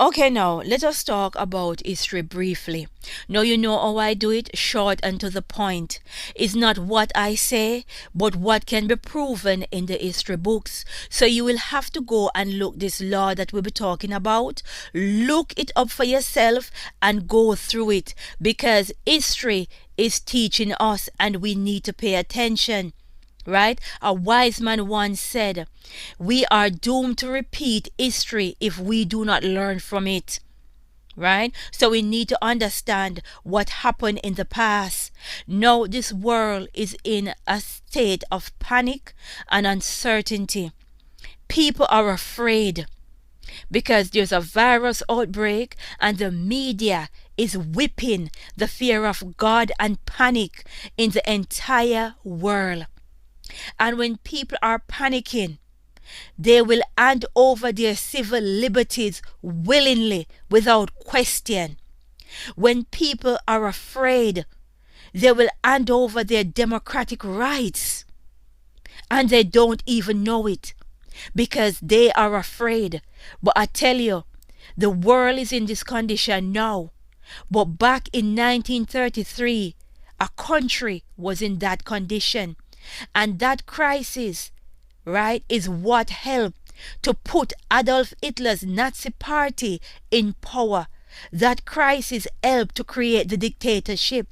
Okay, now let us talk about history briefly. Now, you know how I do it, short and to the point. It's not what I say, but what can be proven in the history books. So you will have to go and look this law that we'll be talking about. Look it up for yourself and go through it, because history is teaching us and we need to pay attention. Right? A wise man once said, we are doomed to repeat history if we do not learn from it. Right? So we need to understand what happened in the past. Now this world is in a state of panic and uncertainty. People are afraid because there's a virus outbreak and the media is whipping the fear of God and panic in the entire world. And when people are panicking, they will hand over their civil liberties willingly without question. When people are afraid, they will hand over their democratic rights. And they don't even know it because they are afraid. But I tell you, the world is in this condition now. But back in 1933, a country was in that condition. And that crisis, right, is what helped to put Adolf Hitler's Nazi party in power. That crisis helped to create the dictatorship.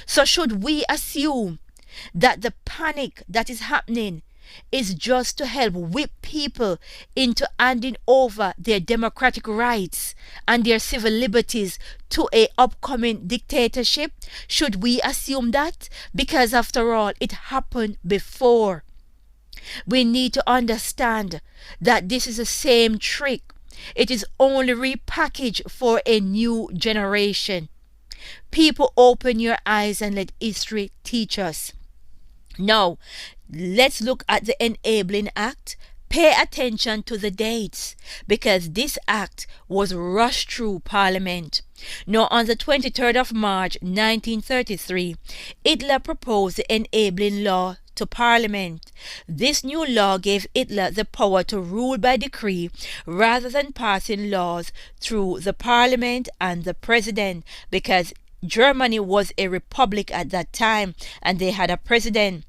So should we assume that the panic that is happening is just to help whip people into handing over their democratic rights and their civil liberties to a upcoming dictatorship? Should we assume that? Because after all, it happened before. We need to understand that this is the same trick. It is only repackaged for a new generation. People, open your eyes and let history teach us. Now, let's look at the Enabling Act. Pay attention to the dates because this act was rushed through Parliament. Now, on the 23rd of March 1933, Hitler proposed the Enabling Law to Parliament. This new law gave Hitler the power to rule by decree rather than passing laws through the Parliament and the President, because Germany was a republic at that time and they had a president.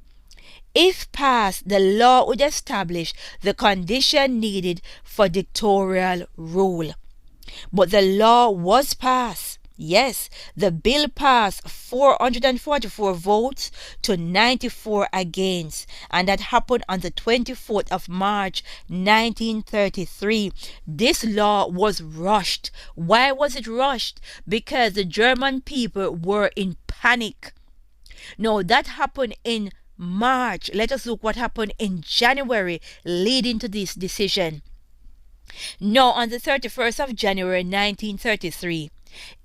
If passed, the law would establish the condition needed for dictatorial rule. But the law was passed. Yes, the bill passed 444 votes to 94 against, and that happened on the 24th of March 1933. This law was rushed. Why was it rushed? Because the German people were in panic. No, that happened in March. Let us look what happened in January leading to this decision. Now, on the 31st of January 1933,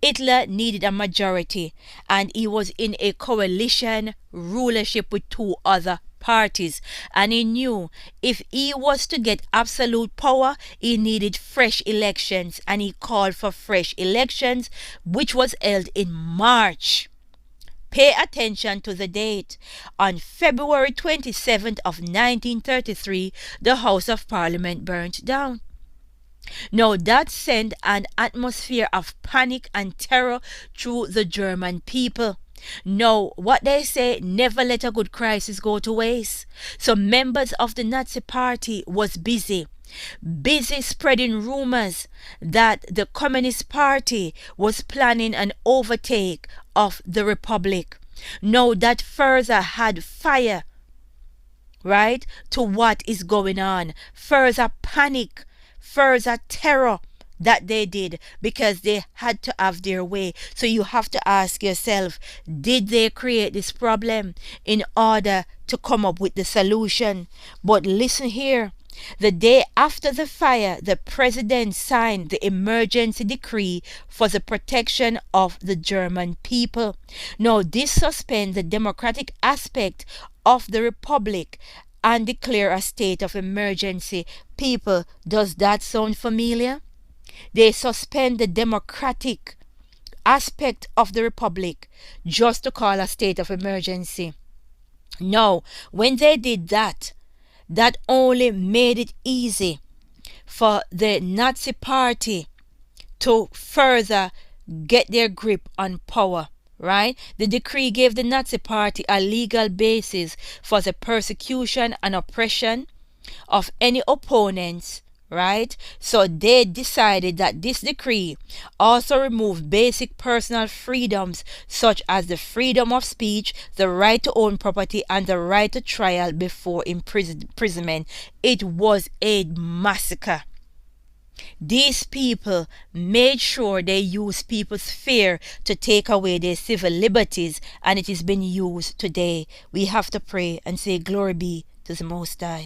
Hitler needed a majority and he was in a coalition rulership with two other parties, and he knew if he was to get absolute power, he needed fresh elections, and he called for fresh elections, which was held in March. Pay attention to the date. On February 27th of 1933, the House of Parliament burnt down. Now that sent an atmosphere of panic and terror through the German people. Now, what they say, never let a good crisis go to waste. So members of the Nazi party was busy spreading rumors that the Communist Party was planning an overtake of the Republic. Now that further had fire, right, to what is going on. Further panic, further terror that they did because they had to have their way. So you have to ask yourself, did they create this problem in order to come up with the solution? But listen here. The day after the fire, the president signed the emergency decree for the protection of the German people. Now, this suspends the democratic aspect of the republic and declare a state of emergency. People, does that sound familiar? They suspend the democratic aspect of the republic just to call a state of emergency. Now, when they did that, that only made it easy for the Nazi party to further get their grip on power. Right? The decree gave the Nazi Party a legal basis for the persecution and oppression of any opponents. Right? So they decided that this decree also removed basic personal freedoms such as the freedom of speech, the right to own property, and the right to trial before imprisonment. It was a massacre. These people made sure they used people's fear to take away their civil liberties, and it is being used today. We have to pray and say, Glory be to the Most High.